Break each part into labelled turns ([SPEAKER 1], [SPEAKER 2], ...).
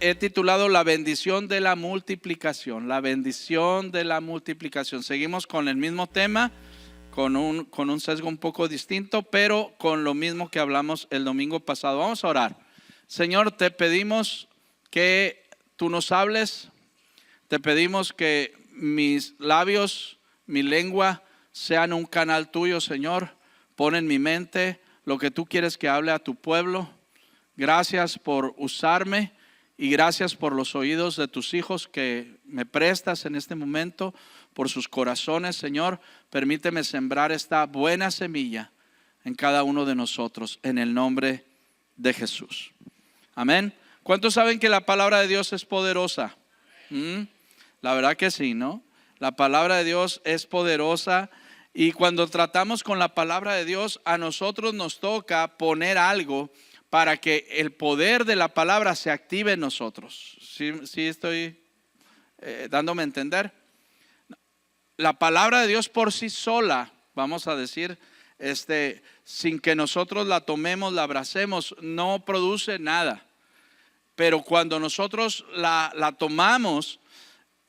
[SPEAKER 1] he titulado La bendición de la multiplicación. La bendición de la multiplicación. Seguimos con el mismo tema, con un sesgo un poco distinto, pero con lo mismo que hablamos el domingo pasado. Vamos a orar. Señor, te pedimos que tú nos hables. Te pedimos que mis labios, mi lengua sean un canal tuyo, Señor. Pon en mi mente lo que tú quieres que hable a tu pueblo. Gracias por usarme y gracias por los oídos de tus hijos que me prestas en este momento, por sus corazones, Señor. Permíteme sembrar esta buena semilla en cada uno de nosotros, en el nombre de Jesús. Amén. ¿Cuántos saben que la palabra de Dios es poderosa? La verdad que sí, ¿no? La palabra de Dios es poderosa. Y cuando tratamos con la palabra de Dios, a nosotros nos toca poner algo para que el poder de la palabra se active en nosotros. ¿Sí estoy dándome a entender? La palabra de Dios por sí sola, vamos a decir, sin que nosotros la tomemos, la abracemos, no produce nada. Pero cuando nosotros la tomamos,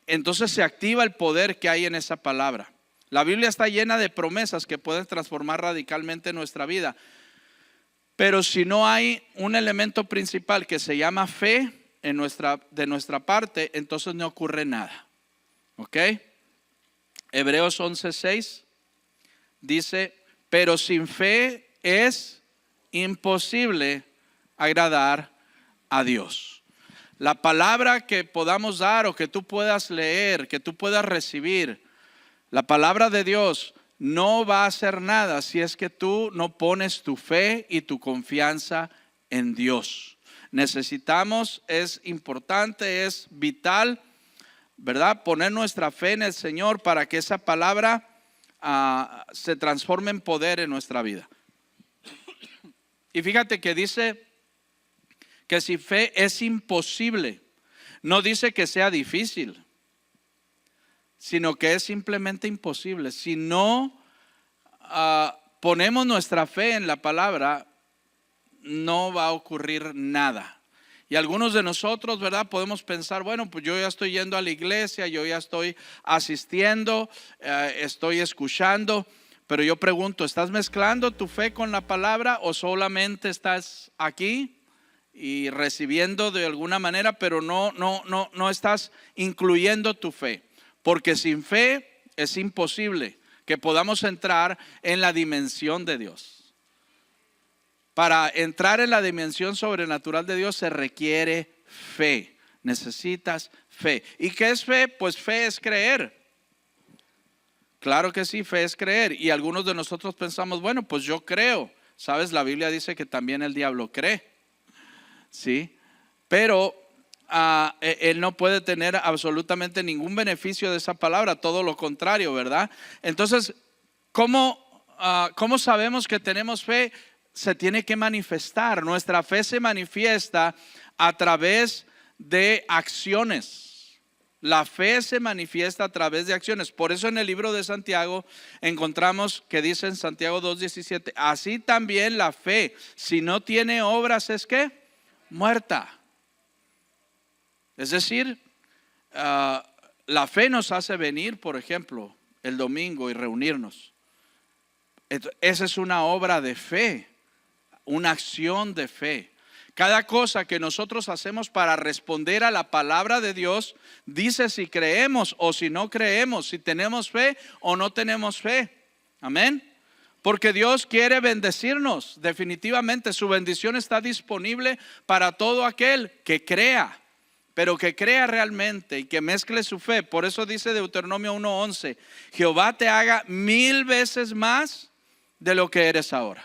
[SPEAKER 1] entonces se activa el poder que hay en esa palabra. La Biblia está llena de promesas que pueden transformar radicalmente nuestra vida. Pero si no hay un elemento principal que se llama fe de nuestra parte, entonces no ocurre nada. ¿Ok? Hebreos 11:6 dice, pero sin fe es imposible agradar a Dios. La palabra que podamos dar o que tú puedas leer, que tú puedas recibir, la palabra de Dios no va a hacer nada si es que tú no pones tu fe y tu confianza en Dios. Necesitamos, es importante, es vital, ¿verdad? Poner nuestra fe en el Señor para que esa palabra se transforme en poder en nuestra vida. Y fíjate que dice que si fe es imposible, no dice que sea difícil, sino que es simplemente imposible. Si no ponemos nuestra fe en la palabra, no va a ocurrir nada. Y algunos de nosotros, ¿verdad? Podemos pensar, bueno, pues yo ya estoy yendo a la iglesia, yo ya estoy asistiendo, estoy escuchando. Pero yo pregunto, ¿estás mezclando tu fe con la palabra o solamente estás aquí y recibiendo de alguna manera, pero no estás incluyendo tu fe? Porque sin fe es imposible que podamos entrar en la dimensión de Dios. Para entrar en la dimensión sobrenatural de Dios se requiere fe. Necesitas fe. ¿Y qué es fe? Pues fe es creer. Claro que sí, fe es creer. Y algunos de nosotros pensamos, bueno, pues yo creo. ¿Sabes? La Biblia dice que también el diablo cree. ¿Sí? Pero él no puede tener absolutamente ningún beneficio de esa palabra, todo lo contrario, ¿verdad? Entonces, ¿cómo sabemos que tenemos fe? Se tiene que manifestar. Nuestra fe se manifiesta a través de acciones. La fe se manifiesta a través de acciones. Por eso en el libro de Santiago encontramos que dice en Santiago 2:17, así también la fe, si no tiene obras, ¿es qué? Muerta. Es decir, la fe nos hace venir, por ejemplo, el domingo y reunirnos. Esa es una obra de fe, una acción de fe. Cada cosa que nosotros hacemos para responder a la palabra de Dios dice si creemos o si no creemos, si tenemos fe o no tenemos fe. Amén. Porque Dios quiere bendecirnos. Definitivamente su bendición está disponible para todo aquel que crea. Pero que crea realmente y que mezcle su fe. Por eso dice Deuteronomio 1:11, Jehová te haga 1000 veces más de lo que eres ahora.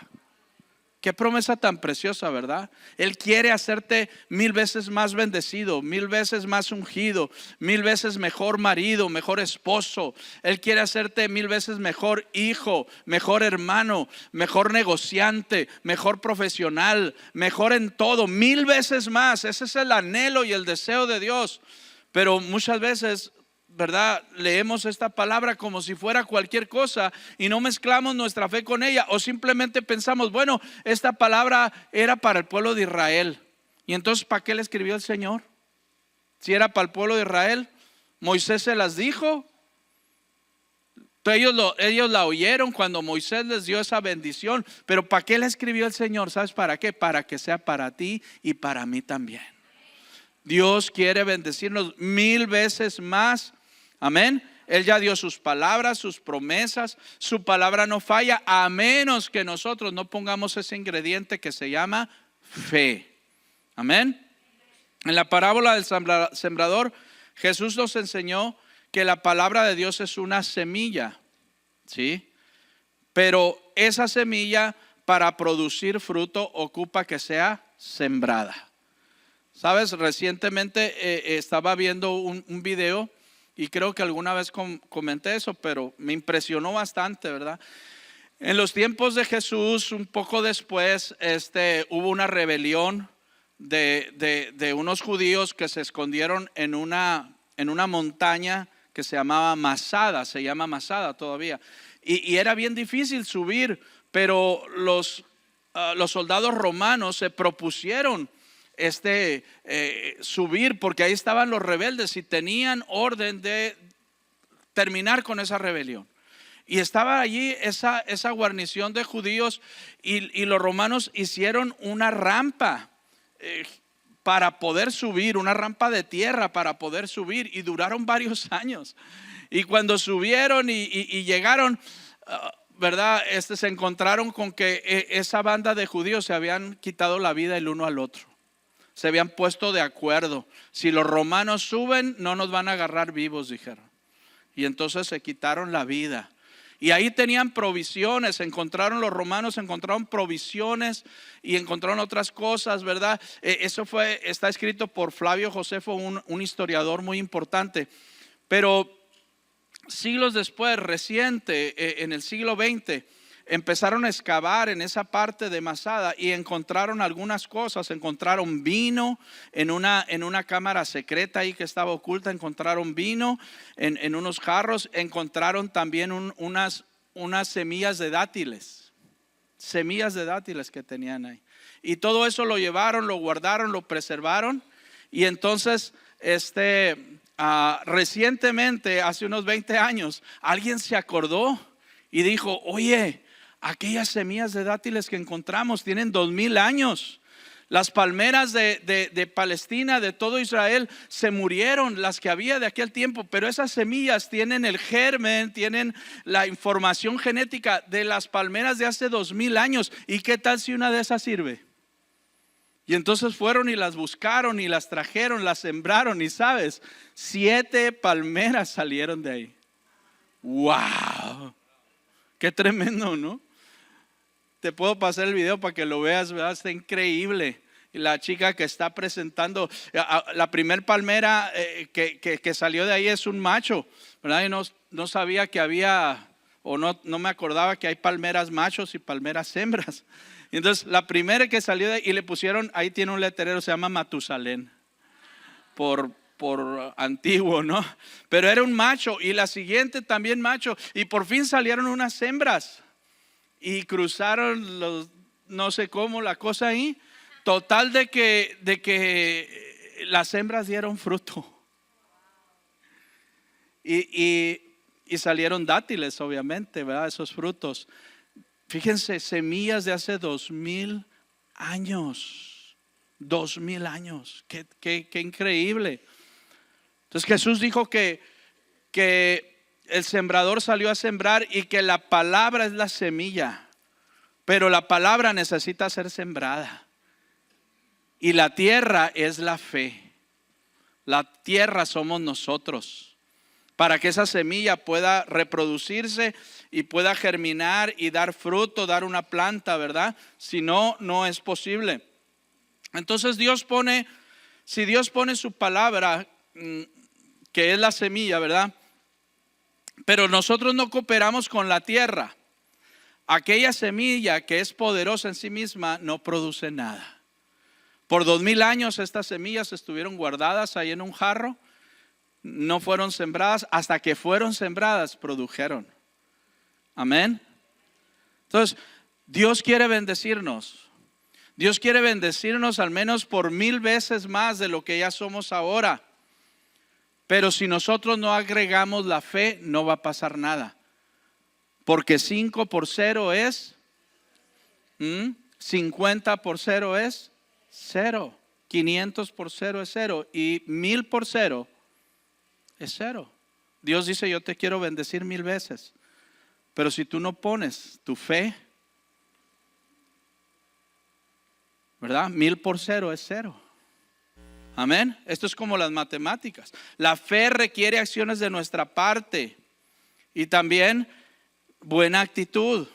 [SPEAKER 1] Qué promesa tan preciosa, ¿verdad? Él quiere hacerte 1000 veces más bendecido, 1000 veces más ungido, 1000 veces mejor marido, mejor esposo. Él quiere hacerte 1000 veces mejor hijo, mejor hermano, mejor negociante, mejor profesional, mejor en todo, 1000 veces más. Ese es el anhelo y el deseo de Dios. Pero muchas veces, ¿verdad? Leemos esta palabra como si fuera cualquier cosa y no mezclamos nuestra fe con ella, o simplemente pensamos, bueno, esta palabra era para el pueblo de Israel y entonces ¿para qué le escribió el Señor? Si era para el pueblo de Israel, Moisés se las dijo. Ellos la oyeron cuando Moisés les dio esa bendición. Pero ¿para qué la escribió el Señor? ¿Sabes para qué? Para que sea para ti y para mí también. Dios quiere bendecirnos 1000 veces más. Amén. Él ya dio sus palabras, sus promesas. Su palabra no falla, a menos que nosotros no pongamos ese ingrediente que se llama fe. Amén. En la parábola del sembrador, Jesús nos enseñó que la palabra de Dios es una semilla, ¿sí? Pero esa semilla, para producir fruto, ocupa que sea sembrada. Sabes, recientemente estaba viendo un video, y creo que alguna vez comenté eso, pero me impresionó bastante, ¿verdad? En los tiempos de Jesús, un poco después, hubo una rebelión de unos judíos que se escondieron en una montaña que se llamaba Masada, se llama Masada todavía, y era bien difícil subir, pero los soldados romanos se propusieron subir, porque ahí estaban los rebeldes y tenían orden de terminar con esa rebelión. Y estaba allí esa guarnición de judíos, y los romanos hicieron una rampa para poder subir, una rampa de tierra para poder subir, y duraron varios años. Y cuando subieron y llegaron, ¿verdad? Se encontraron con que esa banda de judíos se habían quitado la vida el uno al otro. Se habían puesto de acuerdo: si los romanos suben, no nos van a agarrar vivos, dijeron. Y entonces se quitaron la vida. Y ahí tenían provisiones, los romanos encontraron provisiones y encontraron otras cosas, ¿verdad? Eso está escrito por Flavio Josefo, un historiador muy importante. Pero siglos después, reciente, en el siglo XX, empezaron a excavar en esa parte de Masada y encontraron algunas cosas. Encontraron vino en una cámara secreta ahí que estaba oculta. Encontraron vino en unos jarros. Encontraron también unas semillas de dátiles. Semillas de dátiles que tenían ahí. Y todo eso lo llevaron, lo guardaron, lo preservaron. Y entonces recientemente, hace unos 20 años, alguien se acordó y dijo: oye, aquellas semillas de dátiles que encontramos tienen 2000 años. Las palmeras de Palestina, de todo Israel, se murieron, las que había de aquel tiempo. Pero esas semillas tienen el germen, tienen la información genética de las palmeras de hace 2000 años. ¿Y qué tal si una de esas sirve? Y entonces fueron y las buscaron y las trajeron, las sembraron. Y sabes, 7 palmeras salieron de ahí. ¡Wow! Qué tremendo, ¿no? Te puedo pasar el video para que lo veas, ¿verdad? Está increíble. Y la chica que está presentando, la primer palmera que salió de ahí es un macho, ¿verdad? Y no sabía que había, o no me acordaba que hay palmeras machos y palmeras hembras. Y entonces la primera que salió de ahí, y le pusieron, ahí tiene un letrero, se llama Matusalén, por antiguo, ¿no? Pero era un macho, y la siguiente también macho, y por fin salieron unas hembras y cruzaron no sé cómo la cosa ahí. Total de que las hembras dieron fruto y salieron dátiles, obviamente, ¿verdad? Esos frutos. Fíjense, semillas de hace 2000 años. 2000 años. Qué increíble. Entonces Jesús dijo que el sembrador salió a sembrar y que la palabra es la semilla, pero la palabra necesita ser sembrada. Y la tierra es la fe. La tierra somos nosotros, para que esa semilla pueda reproducirse y pueda germinar y dar fruto, dar una planta, ¿verdad? Si no, no es posible. Entonces si Dios pone su palabra, que es la semilla, ¿verdad? Pero nosotros no cooperamos con la tierra, aquella semilla que es poderosa en sí misma no produce nada. Por 2000 años estas semillas estuvieron guardadas ahí en un jarro, no fueron sembradas, hasta que fueron sembradas produjeron. Amén. Entonces Dios quiere bendecirnos. Dios quiere bendecirnos al menos por 1000 veces más de lo que ya somos ahora. Pero si nosotros no agregamos la fe, no va a pasar nada. Porque 5 por 0 es 50 por 0 es 0. 500 por 0 es 0. Y 1000 por 0 es 0. Dios dice: yo te quiero bendecir 1000 veces. Pero si tú no pones tu fe, ¿verdad? 1000 por 0 es 0. Amén. Esto es como las matemáticas. La fe requiere acciones de nuestra parte y también buena actitud.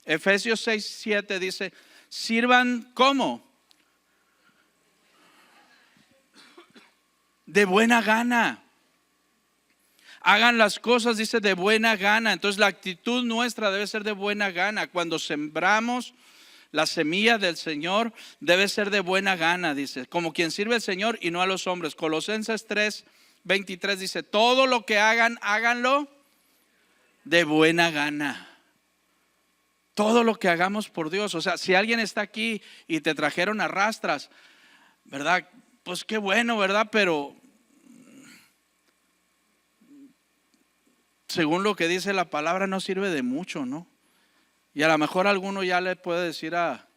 [SPEAKER 1] Efesios 6:7 dice: sirvan ¿cómo? De buena gana. Hagan las cosas, dice, de buena gana. Entonces la actitud nuestra debe ser de buena gana. Cuando sembramos la semilla del Señor, debe ser de buena gana, dice, como quien sirve al Señor y no a los hombres. Colosenses 3:23 dice: todo lo que hagan, háganlo de buena gana. Todo lo que hagamos por Dios. O sea, si alguien está aquí y te trajeron arrastras, ¿verdad? Pues qué bueno, ¿verdad? Pero según lo que dice la palabra, no sirve de mucho, ¿no? Y a lo mejor alguno ya le puede decir a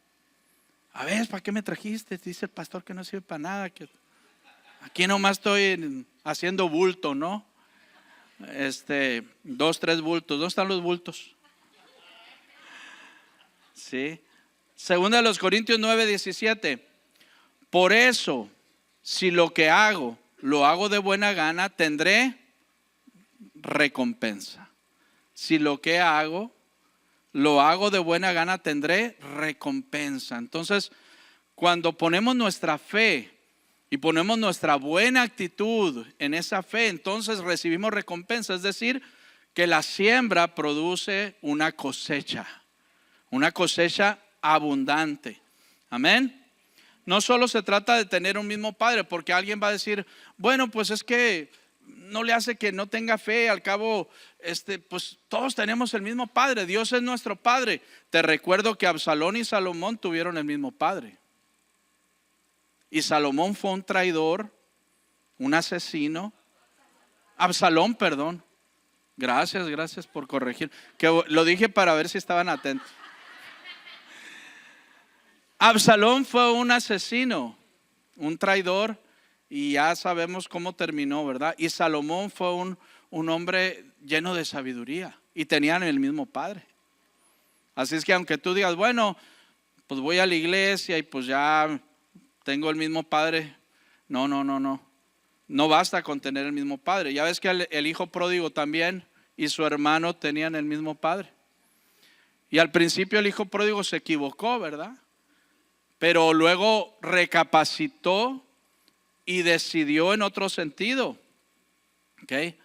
[SPEAKER 1] ver, ¿para qué me trajiste? Dice el pastor que no sirve para nada, que aquí nomás estoy haciendo bulto, ¿no? 2, 3 bultos. ¿Dónde están los bultos? Sí. Segunda de los Corintios 9:17. Por eso, si lo que hago, lo hago de buena gana, tendré recompensa. Si lo que hago, lo hago de buena gana, tendré recompensa. Entonces, cuando ponemos nuestra fe y ponemos nuestra buena actitud en esa fe, entonces recibimos recompensa. Es decir, que la siembra produce una cosecha abundante. Amén. No solo se trata de tener un mismo padre, porque alguien va a decir: bueno, pues es que no le hace que no tenga fe, al cabo, pues todos tenemos el mismo padre, Dios es nuestro padre. Te recuerdo que Absalón y Salomón tuvieron el mismo padre. Y Salomón fue un traidor, un asesino. Absalón, perdón. Gracias por corregir. Que lo dije para ver si estaban atentos. Absalón fue un asesino, un traidor, y ya sabemos cómo terminó, ¿verdad? Y Salomón fue un hombre lleno de sabiduría y tenían el mismo padre. Así es que aunque tú digas: bueno, pues voy a la iglesia y pues ya tengo el mismo padre. No basta con tener el mismo padre. Ya ves que el hijo pródigo también y su hermano tenían el mismo padre. Y al principio el hijo pródigo se equivocó, ¿verdad? Pero luego recapacitó y decidió en otro sentido. ¿Okay?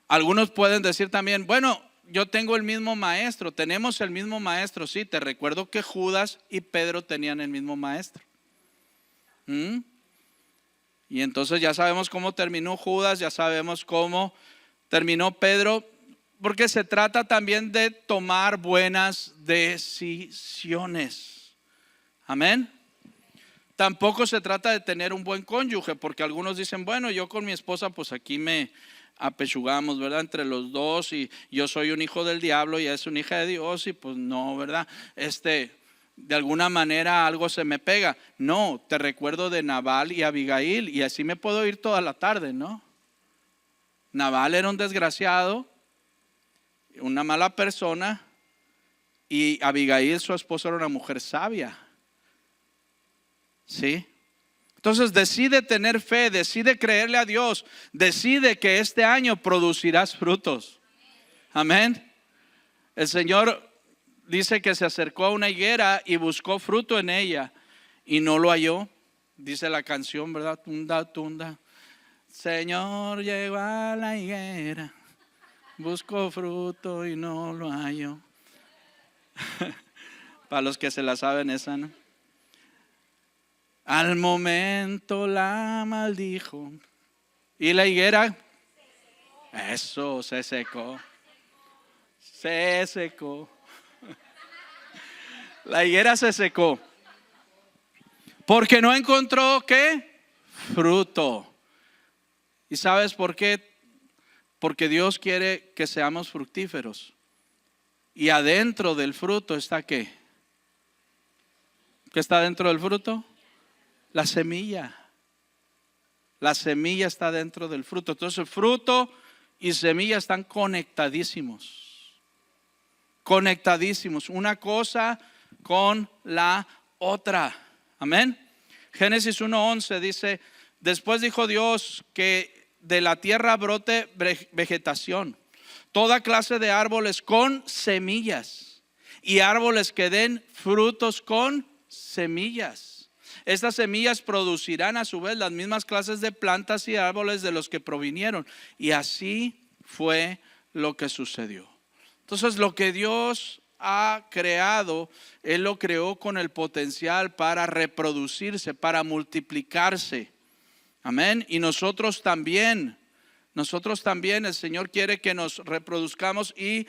[SPEAKER 1] Algunos pueden decir también: bueno, yo tengo el mismo maestro. Tenemos el mismo maestro. Sí, te recuerdo que Judas y Pedro tenían el mismo maestro. Y entonces ya sabemos cómo terminó Judas, ya sabemos cómo terminó Pedro, porque se trata también de tomar buenas decisiones. Amén. Tampoco se trata de tener un buen cónyuge, porque algunos dicen: bueno, yo con mi esposa pues aquí me apechugamos, ¿verdad? Entre los dos, y yo soy un hijo del diablo y ella es una hija de Dios, y pues no, ¿verdad? De alguna manera algo se me pega. No, te recuerdo de Nabal y Abigail, y así me puedo ir toda la tarde, ¿no? Nabal era un desgraciado, una mala persona, y Abigail, su esposa, era una mujer sabia. ¿Sí? Entonces decide tener fe, decide creerle a Dios, decide que este año producirás frutos. Amén. El Señor dice que se acercó a una higuera y buscó fruto en ella y no lo halló. Dice la canción, ¿verdad? Tunda. Señor, llegó a la higuera, buscó fruto y no lo halló. Para los que se la saben esa, ¿no? Al momento la maldijo y la higuera, eso, se secó. La higuera se secó porque no encontró ¿qué? Fruto. ¿Y sabes por qué? Porque Dios quiere que seamos fructíferos. Y adentro del fruto está ¿qué? ¿Qué está dentro del fruto? La semilla. La semilla está dentro del fruto. Entonces fruto y semilla están conectadísimos. Conectadísimos. Una cosa con la otra. Amén. Génesis 1:11 dice: después dijo Dios que de la tierra brote vegetación, toda clase de árboles con semillas y árboles que den frutos con semillas. Estas semillas producirán a su vez las mismas clases de plantas y árboles de los que provinieron. Y así fue lo que sucedió. Entonces lo que Dios ha creado, Él lo creó con el potencial para reproducirse, para multiplicarse. Amén. Y nosotros también, el Señor quiere que nos reproduzcamos y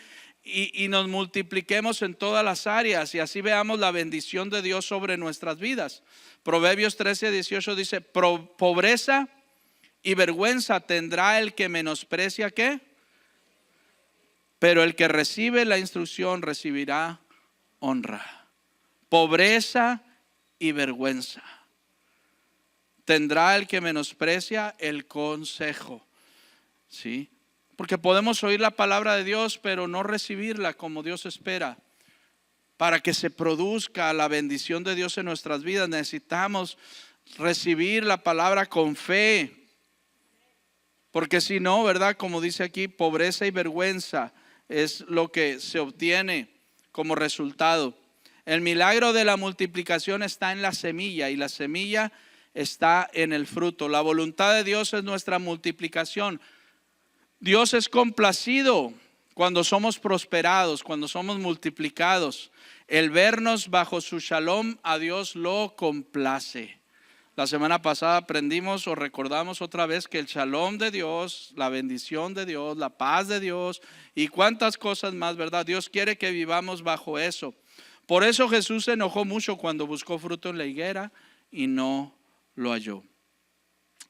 [SPEAKER 1] nos multipliquemos en todas las áreas, y así veamos la bendición de Dios sobre nuestras vidas. Proverbios 13:18 dice: pobreza y vergüenza tendrá el que menosprecia ¿qué? Pero el que recibe la instrucción recibirá honra. Pobreza y vergüenza tendrá el que menosprecia el consejo. ¿Sí? Porque podemos oír la palabra de Dios, pero no recibirla como Dios espera. Para que se produzca la bendición de Dios en nuestras vidas, necesitamos recibir la palabra con fe. Porque si no, ¿verdad? Como dice aquí, pobreza y vergüenza es lo que se obtiene como resultado. El milagro de la multiplicación está en la semilla, y la semilla está en el fruto. La voluntad de Dios es nuestra multiplicación. Dios es complacido cuando somos prosperados, cuando somos multiplicados. El vernos bajo su shalom, a Dios lo complace. La semana pasada aprendimos o recordamos otra vez que el shalom de Dios, la bendición de Dios, la paz de Dios y cuántas cosas más, ¿verdad? Dios quiere que vivamos bajo eso. Por eso Jesús se enojó mucho cuando buscó fruto en la higuera y no lo halló.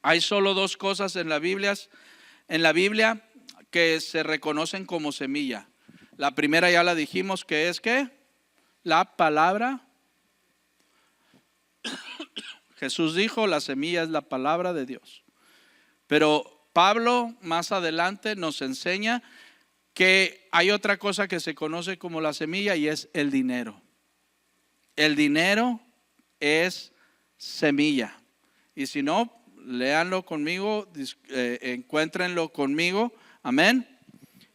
[SPEAKER 1] Hay solo dos cosas en la Biblia que se reconocen como semilla. La primera ya la dijimos, que es ¿qué? La palabra. Jesús dijo: la semilla es la palabra de Dios. Pero Pablo más adelante nos enseña que hay otra cosa que se conoce como la semilla, y es el dinero. El dinero es semilla. Y si no, léanlo conmigo, encuéntrenlo conmigo. Amén.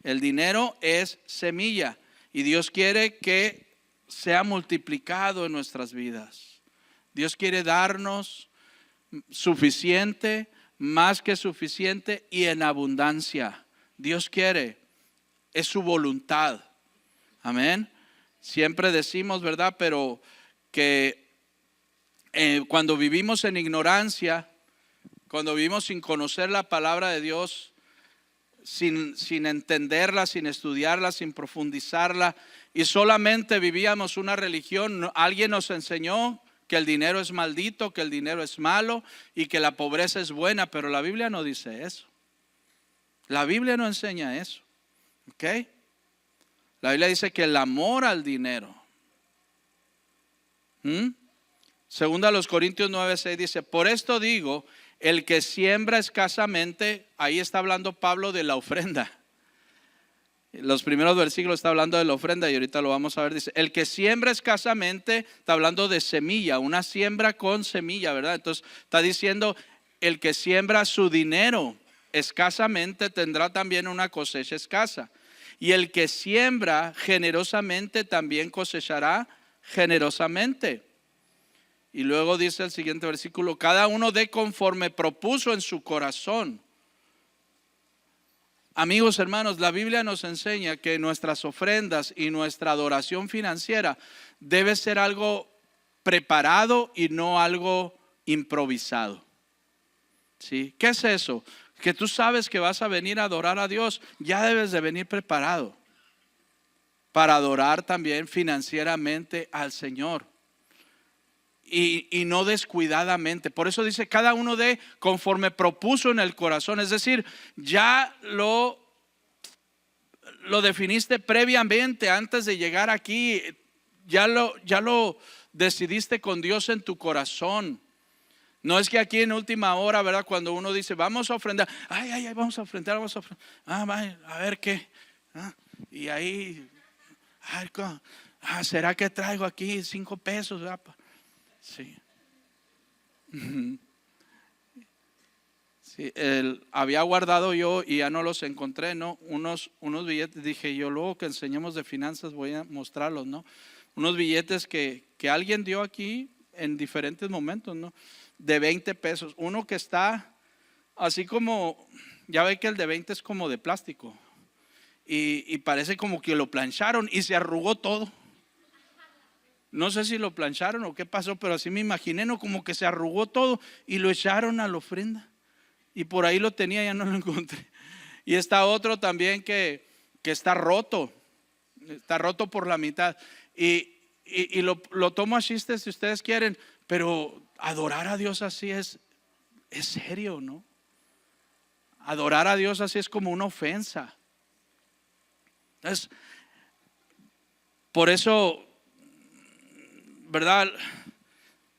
[SPEAKER 1] El dinero es semilla, y Dios quiere que sea multiplicado en nuestras vidas. Dios quiere darnos suficiente, más que suficiente y en abundancia. Dios quiere, es su voluntad. Amén. Siempre decimos, ¿verdad? Pero que cuando vivimos en ignorancia, cuando vivimos sin conocer la palabra de Dios, sin entenderla, sin estudiarla, sin profundizarla, y solamente vivíamos una religión, alguien nos enseñó que el dinero es maldito, que el dinero es malo y que la pobreza es buena, pero la Biblia no dice eso. La Biblia no enseña eso. ¿Ok? La Biblia dice que el amor al dinero. Segunda a los Corintios 9:6 dice: por esto digo, el que siembra escasamente, ahí está hablando Pablo de la ofrenda. Los primeros versículos está hablando de la ofrenda y ahorita lo vamos a ver. Dice: el que siembra escasamente, está hablando de semilla, una siembra con semilla, ¿verdad? Entonces está diciendo: el que siembra su dinero escasamente tendrá también una cosecha escasa. Y el que siembra generosamente también cosechará generosamente. Y luego dice el siguiente versículo: cada uno dé conforme propuso en su corazón. Amigos, hermanos, la Biblia nos enseña que nuestras ofrendas y nuestra adoración financiera debe ser algo preparado y no algo improvisado. ¿Sí? ¿Qué es eso? Que tú sabes que vas a venir a adorar a Dios, ya debes de venir preparado para adorar también financieramente al Señor. y no descuidadamente. Por eso dice, cada uno dé conforme propuso en el corazón. Es decir, ya lo definiste previamente antes de llegar aquí. Ya lo decidiste con Dios en tu corazón. No es que aquí en última hora, ¿verdad? Cuando uno dice, vamos a ofrendar, ay, vamos a ofrendar, a ver qué. Y ahí, ¿será que traigo aquí 5 pesos? Sí. Sí, había guardado yo y ya no los encontré, ¿no? Unos billetes, dije yo, luego que enseñemos de finanzas voy a mostrarlos, ¿no? Unos billetes que alguien dio aquí en diferentes momentos, ¿no? De 20 pesos. Uno que está así como, ya ve que el de 20 es como de plástico. Y parece como que lo plancharon y se arrugó todo. No sé si lo plancharon o qué pasó, pero así me imaginé, ¿no? Como que se arrugó todo y lo echaron a la ofrenda. Y por ahí lo tenía, ya no lo encontré. Y está otro también que está roto por la mitad. Y lo tomo a chiste si ustedes quieren, pero adorar a Dios así es serio, ¿no? Adorar a Dios así es como una ofensa. Entonces, por eso, ¿verdad?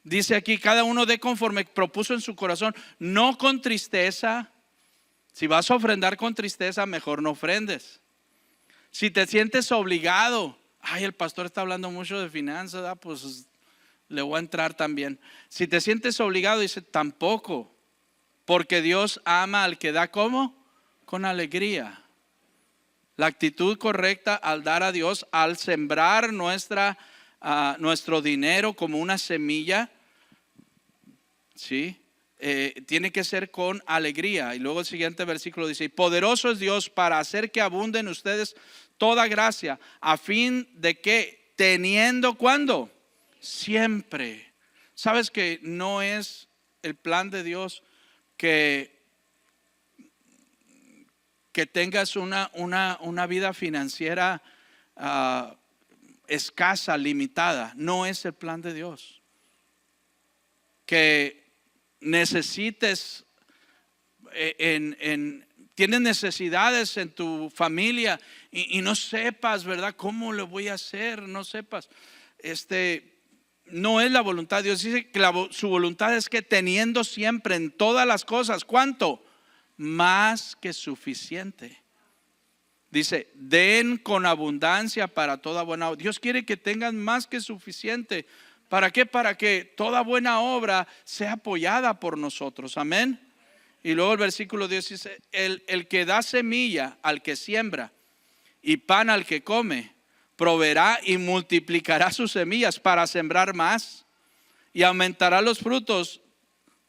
[SPEAKER 1] Dice aquí, cada uno dé conforme propuso en su corazón, no con tristeza. Si vas a ofrendar con tristeza, mejor no ofrendes. Si te sientes obligado, el pastor está hablando mucho de finanzas, pues le voy a entrar también. Si te sientes obligado, dice, tampoco, porque Dios ama al que da, ¿cómo? Con alegría. La actitud correcta al dar a Dios, al sembrar nuestro dinero como una semilla, ¿sí? Tiene que ser con alegría. Y luego el siguiente versículo dice, y poderoso es Dios para hacer que abunde en ustedes toda gracia, a fin de que teniendo, ¿cuándo? Siempre. ¿Sabes que no es el plan de Dios que tengas una vida financiera escasa, limitada? No es el plan de Dios. Que necesites tienes necesidades en tu familia y no sepas, ¿verdad? ¿Cómo lo voy a hacer? No sepas. No es la voluntad de Dios. Dice que su voluntad es que teniendo siempre en todas las cosas, ¿cuánto? Más que suficiente. Dice, den con abundancia para toda buena obra. Dios quiere que tengan más que suficiente. ¿Para qué? Para que toda buena obra sea apoyada por nosotros. Amén. Y luego el versículo 10 dice, el que da semilla al que siembra y pan al que come, proveerá y multiplicará sus semillas para sembrar más y aumentará los frutos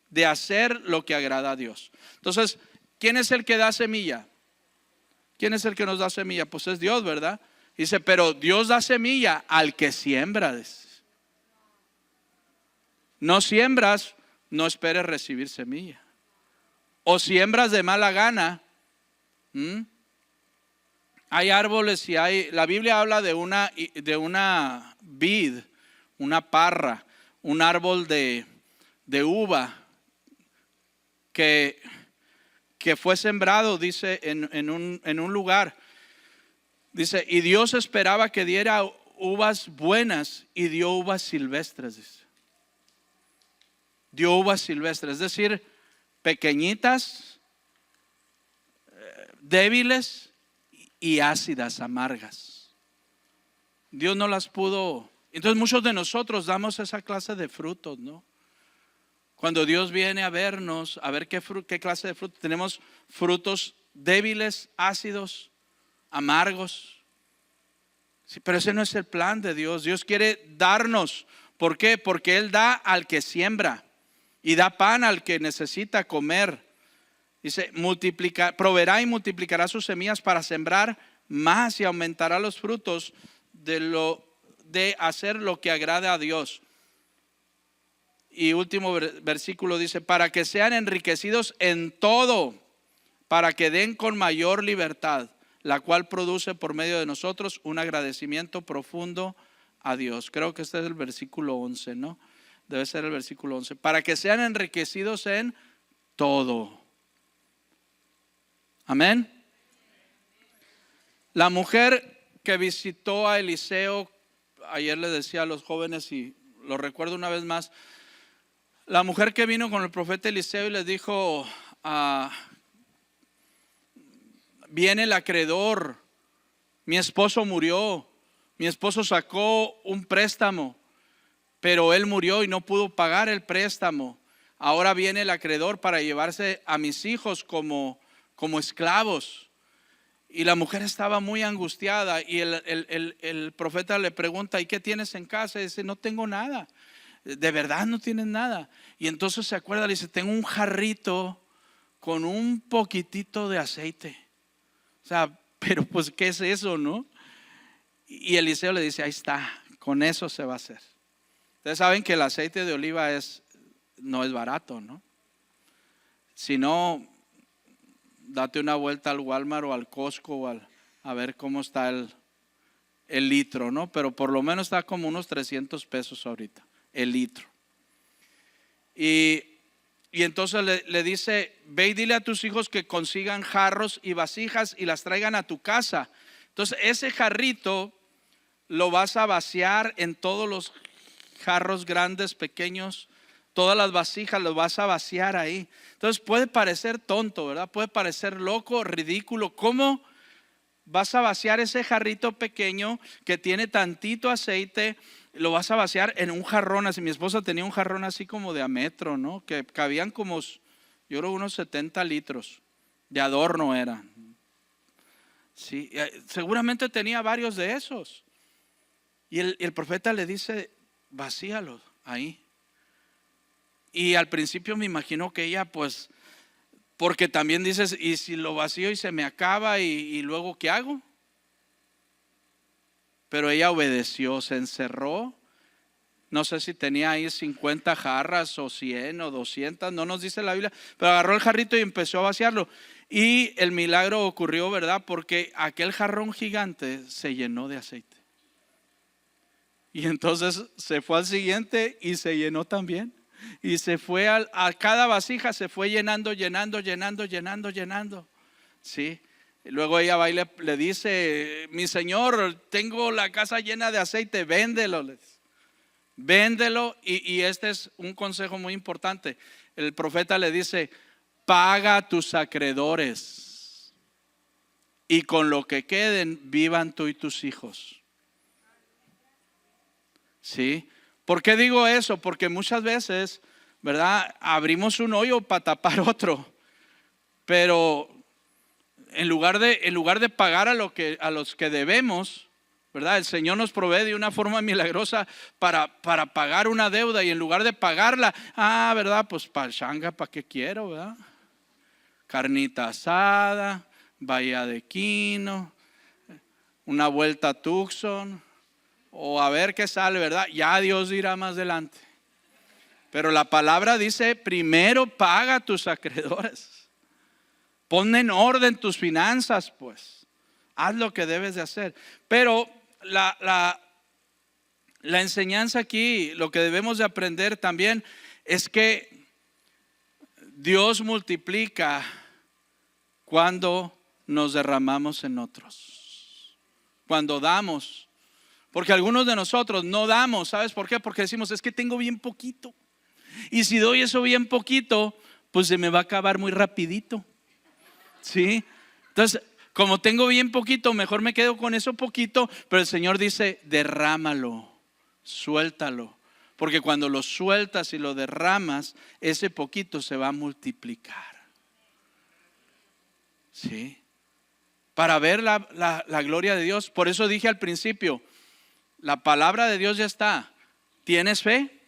[SPEAKER 1] de hacer lo que agrada a Dios. Entonces, ¿quién es el que da semilla? ¿Quién es el que nos da semilla? Pues es Dios, ¿verdad? Dice, pero Dios da semilla al que siembra. No siembras, no esperes recibir semilla. O siembras de mala gana. Hay árboles y la Biblia habla de una vid, una parra, un árbol de uva que fue sembrado, dice, en un lugar. Dice, y Dios esperaba que diera uvas buenas y dio uvas silvestres. Dice. Dio uvas silvestres, es decir, pequeñitas, débiles y ácidas, amargas. Dios no las pudo. Entonces muchos de nosotros damos esa clase de frutos, ¿no? Cuando Dios viene a vernos, a ver qué clase de frutos, tenemos frutos débiles, ácidos, amargos. Sí, pero ese no es el plan de Dios. Dios quiere darnos. ¿Por qué? Porque Él da al que siembra y da pan al que necesita comer. Dice, proveerá y multiplicará sus semillas para sembrar más y aumentará los frutos de hacer lo que agrada a Dios. Y último versículo dice, para que sean enriquecidos en todo, para que den con mayor libertad, la cual produce por medio de nosotros un agradecimiento profundo a Dios. Creo que este es el versículo 11, ¿no? Debe ser el versículo 11. Para que sean enriquecidos en todo. Amén. La mujer que visitó a Eliseo, ayer le decía a los jóvenes y lo recuerdo una vez más, la mujer que vino con el profeta Eliseo y les dijo, viene el acreedor, mi esposo murió, mi esposo sacó un préstamo, pero él murió y no pudo pagar el préstamo. Ahora viene el acreedor para llevarse a mis hijos como esclavos. Y la mujer estaba muy angustiada y el profeta le pregunta, ¿y qué tienes en casa? Y dice, no tengo nada. ¿De verdad no tienes nada? Y entonces se acuerda, le dice, tengo un jarrito con un poquitito de aceite. O sea, pero pues ¿qué es eso, no? Y Eliseo le dice, ahí está, con eso se va a hacer. Ustedes saben que el aceite de oliva no es barato, ¿no? Si no, date una vuelta al Walmart o al Costco o a ver cómo está el litro, ¿no? Pero por lo menos está como unos 300 pesos ahorita, el litro. Y entonces le dice, ve y dile a tus hijos que consigan jarros y vasijas y las traigan a tu casa. Entonces ese jarrito lo vas a vaciar en todos los jarros grandes, pequeños, todas las vasijas los vas a vaciar ahí. Entonces puede parecer tonto, ¿verdad? Puede parecer loco, ridículo. ¿Cómo vas a vaciar ese jarrito pequeño que tiene tantito aceite? Lo vas a vaciar en un jarrón así. Mi esposa tenía un jarrón así como de a metro, ¿no? Que cabían como, yo creo, unos 70 litros. De adorno era. Sí, seguramente tenía varios de esos. Y el profeta le dice, vacíalos ahí. Y al principio me imagino que ella pues, porque también dices, y si lo vacío y se me acaba y luego ¿qué hago? Pero ella obedeció, se encerró. No sé si tenía ahí 50 jarras o 100 o 200, no nos dice la Biblia, pero agarró el jarrito y empezó a vaciarlo. Y el milagro ocurrió, ¿verdad? Porque aquel jarrón gigante se llenó de aceite. Y entonces se fue al siguiente y se llenó también. Y se fue a cada vasija, se fue llenando. ¿Sí? Y luego ella va y le dice, mi señor, tengo la casa llena de aceite, véndelo. Véndelo. Y este es un consejo muy importante. El profeta le dice, paga a tus acreedores y con lo que queden vivan tú y tus hijos. ¿Sí? ¿Por qué digo eso? Porque muchas veces, ¿verdad? Abrimos un hoyo para tapar otro. Pero en lugar de pagar a los que debemos, ¿verdad? El Señor nos provee de una forma milagrosa para pagar una deuda. Y en lugar de pagarla, ¿verdad? Pues pachanga, ¿para qué quiero, verdad? Carnita asada, bahía de Quino, una vuelta a Tucson. O a ver qué sale, ¿verdad? Ya Dios dirá más adelante. Pero la palabra dice, primero paga a tus acreedores. Pon en orden tus finanzas, pues. Haz lo que debes de hacer. Pero la enseñanza aquí, lo que debemos de aprender también es que Dios multiplica cuando nos derramamos en otros. Cuando damos. Porque algunos de nosotros no damos, ¿sabes por qué? Porque decimos, es que tengo bien poquito. Y si doy eso bien poquito, pues se me va a acabar muy rapidito. ¿Sí? Entonces, como tengo bien poquito, mejor me quedo con eso poquito. Pero el Señor dice, derrámalo, suéltalo. Porque cuando lo sueltas y lo derramas, ese poquito se va a multiplicar. ¿Sí? Para ver la gloria de Dios. Por eso dije al principio, la palabra de Dios ya está. ¿Tienes fe?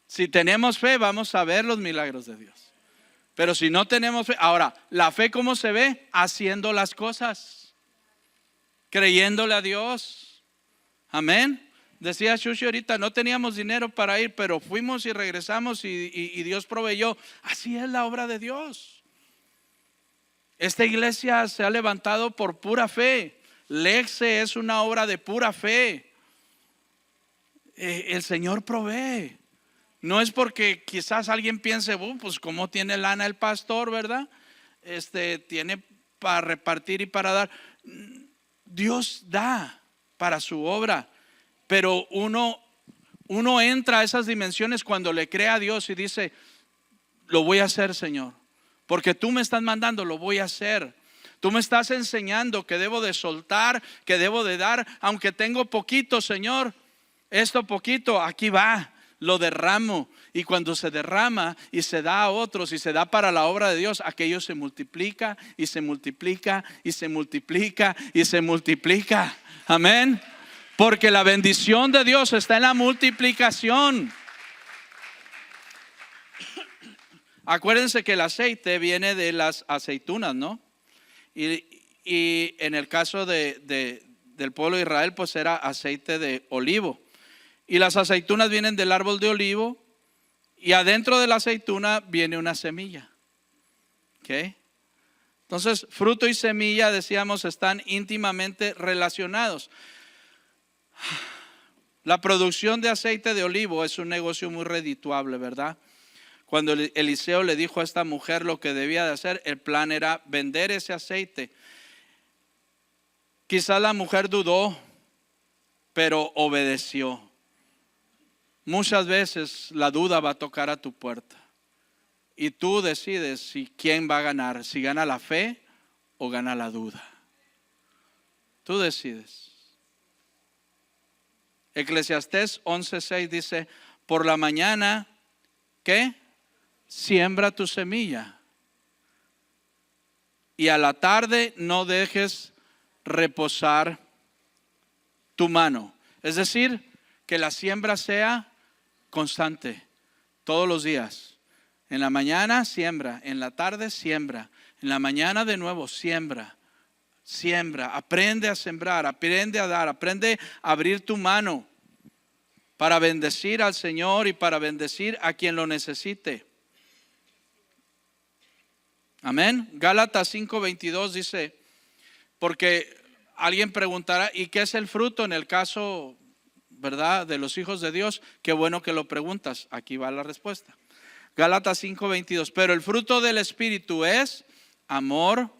[SPEAKER 1] Si tenemos fe, vamos a ver los milagros de Dios. Pero si no tenemos fe, ahora, ¿la fe cómo se ve? Haciendo las cosas, creyéndole a Dios. Amén. Decía Shushi ahorita, no teníamos dinero para ir, pero fuimos y regresamos y Dios proveyó. Así es la obra de Dios. Esta iglesia se ha levantado por pura fe. Lexe es una obra de pura fe. el Señor provee. No es porque quizás alguien piense, pues como tiene lana el pastor, ¿verdad? Tiene para repartir y para dar. Dios da para su obra, pero uno entra a esas dimensiones cuando le cree a Dios y dice, lo voy a hacer, Señor, porque tú me estás mandando, lo voy a hacer. Tú me estás enseñando que debo de soltar, que debo de dar, aunque tengo poquito, Señor, esto poquito, aquí va, lo derramo. Y cuando se derrama y se da a otros y se da para la obra de Dios, aquello se multiplica y se multiplica y se multiplica y se multiplica. Amén. Porque la bendición de Dios está en la multiplicación. Acuérdense que el aceite viene de las aceitunas, ¿no? Y en el caso del pueblo de Israel, pues era aceite de olivo. Y las aceitunas vienen del árbol de olivo. Y adentro de la aceituna viene una semilla. ¿Ok? Entonces, fruto y semilla, decíamos, están íntimamente relacionados. La producción de aceite de olivo es un negocio muy redituable, ¿verdad? Cuando Eliseo le dijo a esta mujer lo que debía de hacer, el plan era vender ese aceite. Quizá la mujer dudó, pero obedeció. Muchas veces la duda va a tocar a tu puerta y tú decides si quién va a ganar, si gana la fe o gana la duda. Tú decides. Eclesiastés 11:6 dice, por la mañana, ¿qué? Siembra tu semilla y a la tarde no dejes reposar tu mano. Es decir, que la siembra sea constante, todos los días. En la mañana siembra, en la tarde siembra, en la mañana de nuevo siembra. Siembra, aprende a sembrar, aprende a dar, aprende a abrir tu mano para bendecir al Señor y para bendecir a quien lo necesite. Amén. Gálatas 5:22 dice, porque alguien preguntará, ¿y qué es el fruto en el caso, verdad, de los hijos de Dios? Qué bueno que lo preguntas. Aquí va la respuesta. Gálatas 5:22. Pero el fruto del Espíritu es amor,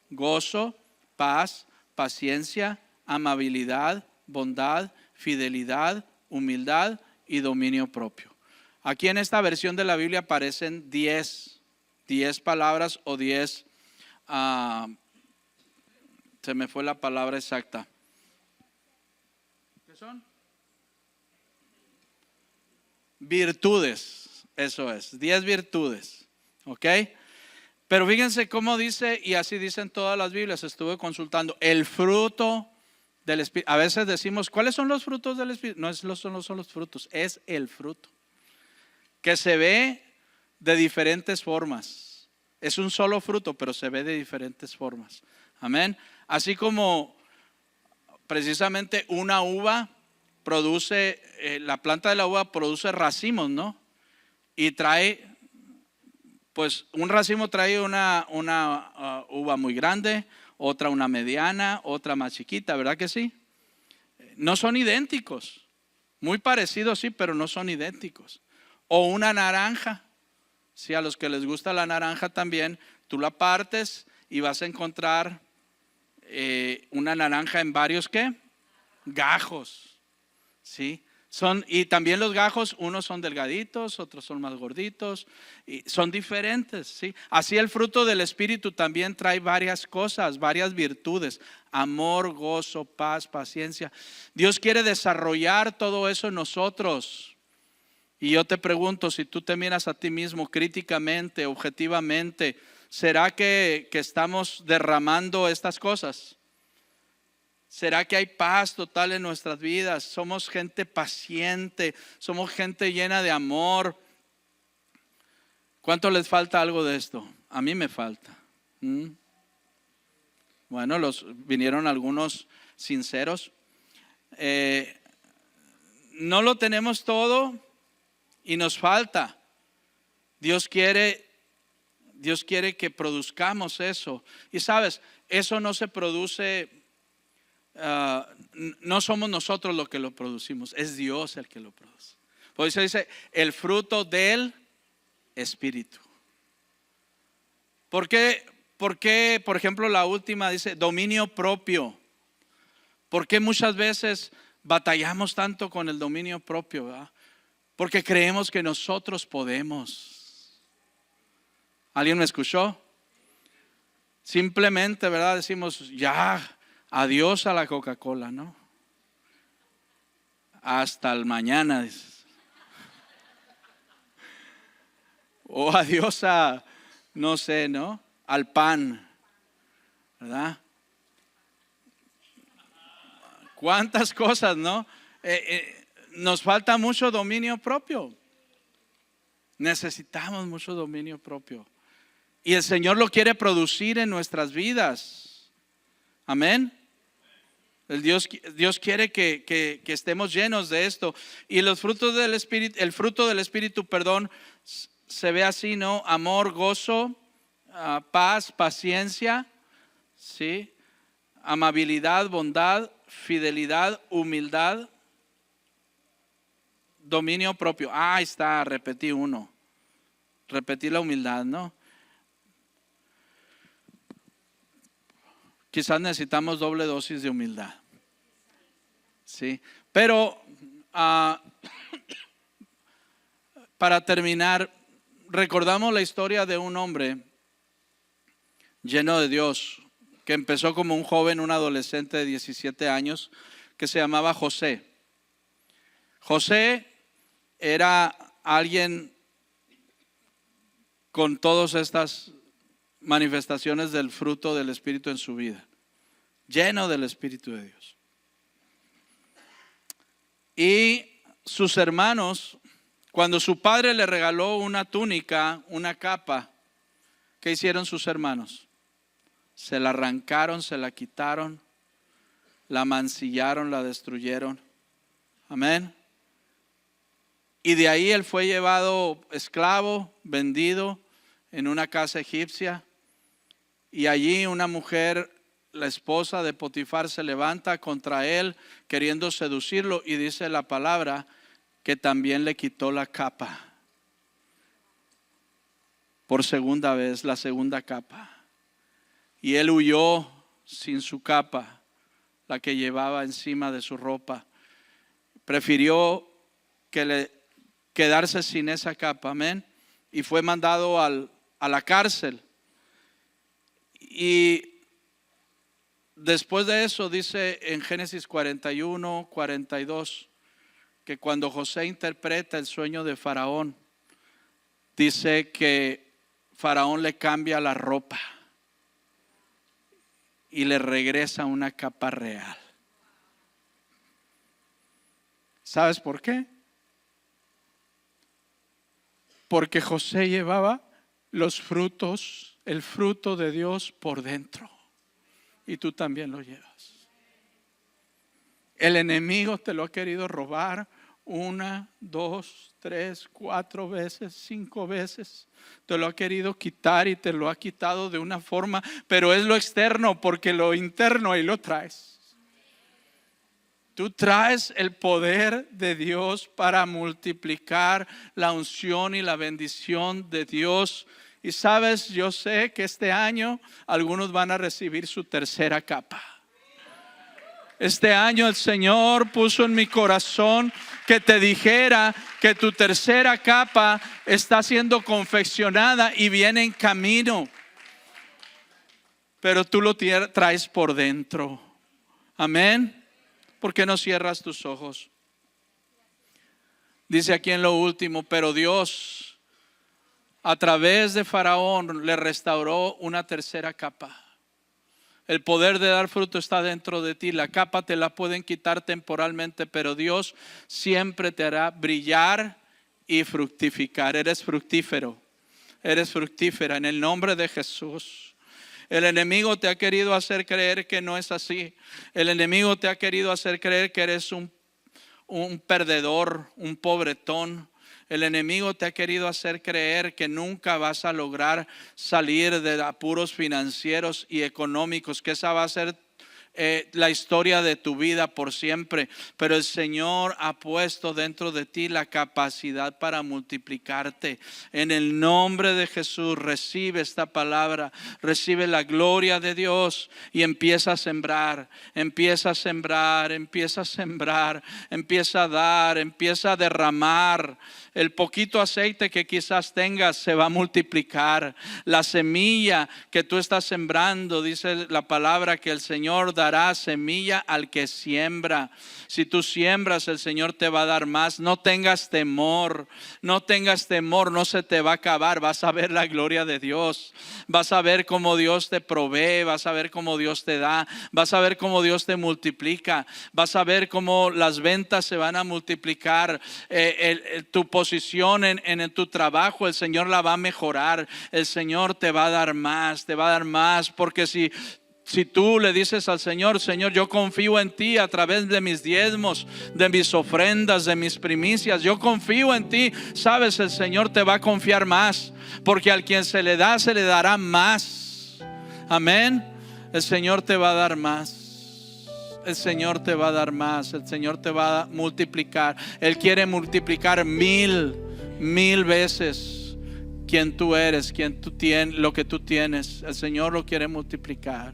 [SPEAKER 1] gozo, paz, paciencia, amabilidad, bondad, fidelidad, humildad y dominio propio. Aquí en esta versión de la Biblia aparecen 10 palabras o 10, se me fue la palabra exacta. ¿Qué son? Virtudes, eso es, 10 virtudes, ¿ok? Pero fíjense cómo dice, y así dicen todas las Biblias, estuve consultando, el fruto del Espíritu. A veces decimos, ¿cuáles son los frutos del Espíritu? No son los frutos, es el fruto, que se ve de diferentes formas. Es un solo fruto, pero se ve de diferentes formas. Amén. Así como precisamente una uva produce, la planta de la uva produce racimos, ¿no? Y trae, pues un racimo trae una uva muy grande, otra una mediana, otra más chiquita, ¿verdad que sí? No son idénticos, muy parecidos sí, pero no son idénticos. O una naranja, sí, a los que les gusta la naranja también, tú la partes y vas a encontrar una naranja en varios ¿qué? Gajos, ¿sí? Y también los gajos, unos son delgaditos, otros son más gorditos, y son diferentes, ¿sí? Así el fruto del Espíritu también trae varias cosas, varias virtudes: amor, gozo, paz, paciencia. Dios quiere desarrollar todo eso en nosotros. Y yo te pregunto, si tú te miras a ti mismo críticamente, objetivamente, ¿será que estamos derramando estas cosas? ¿Será que hay paz total en nuestras vidas? Somos gente paciente, somos gente llena de amor. ¿Cuánto les falta algo de esto? A mí me falta. Bueno, vinieron algunos sinceros. No lo tenemos todo y nos falta. Dios quiere que produzcamos eso. Y sabes, eso no se produce no somos nosotros los que lo producimos, es Dios el que lo produce. Por eso dice el fruto del Espíritu. ¿Por qué, por ejemplo, la última dice dominio propio? ¿Por qué muchas veces batallamos tanto con el dominio propio? ¿Verdad? Porque creemos que nosotros podemos. ¿Alguien me escuchó? Simplemente, ¿verdad? Decimos ya, adiós a la Coca-Cola, ¿no? Hasta el mañana, dices. O adiós a, no sé, ¿no? Al pan, ¿verdad? ¿Cuántas cosas, no? Nos falta mucho dominio propio. Necesitamos mucho dominio propio. Y el Señor lo quiere producir en nuestras vidas. Amén. Dios quiere que estemos llenos de esto. Y los frutos del Espíritu, el fruto del Espíritu, perdón, se ve así, ¿no? Amor, gozo, paz, paciencia, ¿sí? Amabilidad, bondad, fidelidad, humildad, dominio propio. Ahí está, repetí uno. Repetí la humildad, ¿no? Quizás necesitamos doble dosis de humildad. Sí, pero para terminar, recordamos la historia de un hombre lleno de Dios, que empezó como un joven, un adolescente de 17 años, que se llamaba José. José era alguien con todas estas manifestaciones del fruto del Espíritu en su vida, lleno del Espíritu de Dios. Y sus hermanos, cuando su padre le regaló una túnica, una capa, ¿qué hicieron sus hermanos? Se la arrancaron, se la quitaron, la mancillaron, la destruyeron. Amén. Y de ahí él fue llevado esclavo, vendido en una casa egipcia. Y allí una mujer, la esposa de Potifar, se levanta contra él queriendo seducirlo, y dice la palabra que también le quitó la capa. Por segunda vez, la segunda capa. Y él huyó sin su capa, la que llevaba encima de su ropa. Prefirió quedarse sin esa capa, amén. Y fue mandado a la cárcel. Y después de eso dice en Génesis 41, 42, que cuando José interpreta el sueño de Faraón, dice que Faraón le cambia la ropa y le regresa una capa real. ¿Sabes por qué? Porque José llevaba los frutos, el fruto de Dios por dentro. Y tú también lo llevas. El enemigo te lo ha querido robar 1, 2, 3, 4 veces, 5 veces. Te lo ha querido quitar y te lo ha quitado de una forma, pero es lo externo, porque lo interno ahí lo traes. Tú traes el poder de Dios para multiplicar la unción y la bendición de Dios. Y sabes, yo sé que este año algunos van a recibir su tercera capa. Este año el Señor puso en mi corazón que te dijera que tu tercera capa está siendo confeccionada y viene en camino. Pero tú lo traes por dentro. Amén. ¿Por qué no cierras tus ojos? Dice aquí en lo último, pero Dios a través de Faraón le restauró una tercera capa. El poder de dar fruto está dentro de ti. La capa te la pueden quitar temporalmente, pero Dios siempre te hará brillar y fructificar. Eres fructífero, eres fructífera en el nombre de Jesús. El enemigo te ha querido hacer creer que no es así. El enemigo te ha querido hacer creer que eres un perdedor, un pobretón. El enemigo te ha querido hacer creer que nunca vas a lograr salir de apuros financieros y económicos, que esa va a ser la historia de tu vida por siempre, pero el Señor ha puesto dentro de ti la capacidad para multiplicarte. En el nombre de Jesús, recibe esta palabra, recibe la gloria de Dios y empieza a sembrar, empieza a sembrar, empieza a sembrar, empieza a dar, empieza a derramar. El poquito aceite que quizás tengas se va a multiplicar. La semilla que tú estás sembrando, dice la palabra, que el Señor dará semilla al que siembra. Si tú siembras, el Señor te va a dar más. No tengas temor, no tengas temor, no se te va a acabar. Vas a ver la gloria de Dios. Vas a ver cómo Dios te provee, vas a ver cómo Dios te da, vas a ver cómo Dios te multiplica, vas a ver cómo las ventas se van a multiplicar, tu posición en tu trabajo, el Señor la va a mejorar, el Señor te va a dar más, porque si tú le dices al Señor, Señor, yo confío en ti a través de mis diezmos, de mis ofrendas, de mis primicias, yo confío en ti, sabes, el Señor te va a confiar más, porque al quien se le da, se le dará más. Amén. El Señor te va a dar más. El Señor te va a dar más. El Señor te va a multiplicar. Él quiere multiplicar mil veces quien tú eres, quien tú tienes, lo que tú tienes. El Señor lo quiere multiplicar.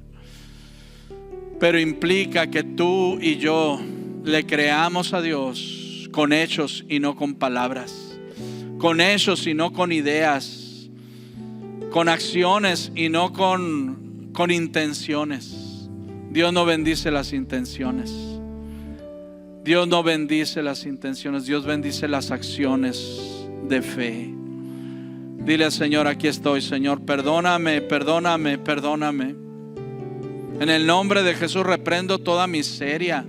[SPEAKER 1] Pero implica que tú y yo le creamos a Dios con hechos y no con palabras, con hechos y no con ideas, con acciones y no con intenciones. Dios no bendice las intenciones. Dios no bendice las intenciones. Dios bendice las acciones de fe. Dile al Señor, aquí estoy, Señor, perdóname, perdóname, perdóname. En el nombre de Jesús reprendo toda miseria,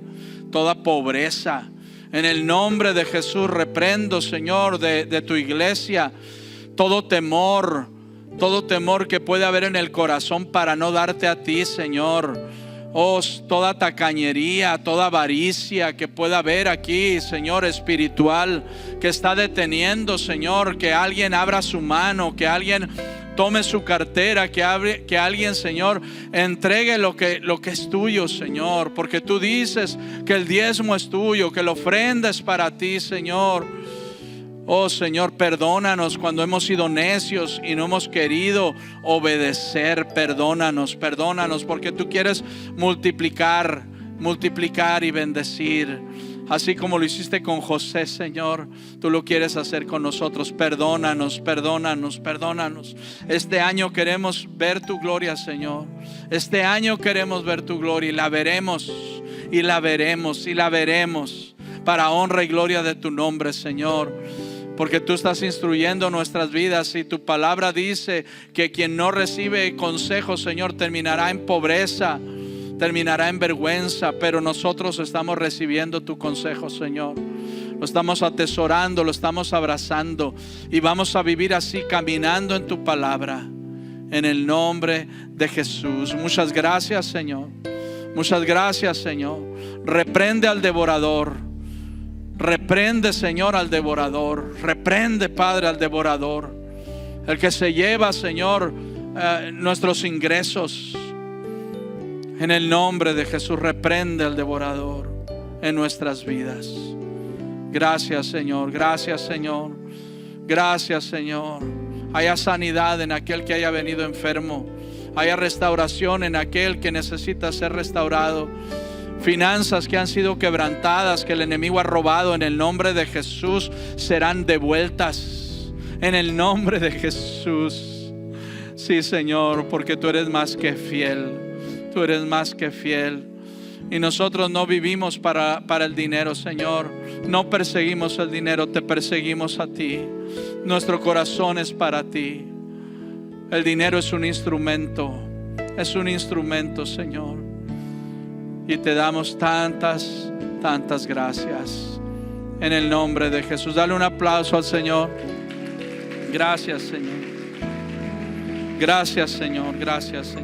[SPEAKER 1] toda pobreza. En el nombre de Jesús reprendo, Señor, de tu iglesia, todo temor que puede haber en el corazón para no darte a ti, Señor. Oh, toda tacañería, toda avaricia que pueda haber aquí, Señor, espiritual, que está deteniendo, Señor, que alguien abra su mano, que alguien tome su cartera, que alguien, Señor, entregue lo que es tuyo, Señor, porque tú dices que el diezmo es tuyo, que la ofrenda es para ti, Señor. Oh Señor, perdónanos cuando hemos sido necios y no hemos querido obedecer. Perdónanos, porque tú quieres multiplicar y bendecir. Así como lo hiciste con José, Señor, tú lo quieres hacer con nosotros. Perdónanos. Este año queremos ver tu gloria, Señor. Este año queremos ver tu gloria y la veremos, para honra y gloria de tu nombre, Señor. Porque tú estás instruyendo nuestras vidas y tu palabra dice que quien no recibe consejo, Señor, terminará en pobreza, terminará en vergüenza. Pero nosotros estamos recibiendo tu consejo, Señor. Lo estamos atesorando, lo estamos abrazando y vamos a vivir así, caminando en tu palabra. En el nombre de Jesús. Muchas gracias, Señor. Muchas gracias, Señor. Reprende al devorador. Reprende, Señor, al devorador. Reprende, Padre, al devorador. El que se lleva, Señor, nuestros ingresos. En el nombre de Jesús, reprende al devorador en nuestras vidas. Gracias, Señor. Gracias, Señor. Gracias, Señor. Haya sanidad en aquel que haya venido enfermo. Haya restauración en aquel que necesita ser restaurado. Finanzas que han sido quebrantadas, que el enemigo ha robado, en el nombre de Jesús serán devueltas. En el nombre de Jesús. Sí, Señor, porque tú eres más que fiel. Tú eres más que fiel. Y nosotros no vivimos para el dinero, Señor. No perseguimos el dinero, te perseguimos a ti. Nuestro corazón es para ti. El dinero es un instrumento. Es un instrumento, Señor. Y te damos tantas gracias. En el nombre de Jesús. Dale un aplauso al Señor. Gracias, Señor. Gracias, Señor. Gracias, Señor.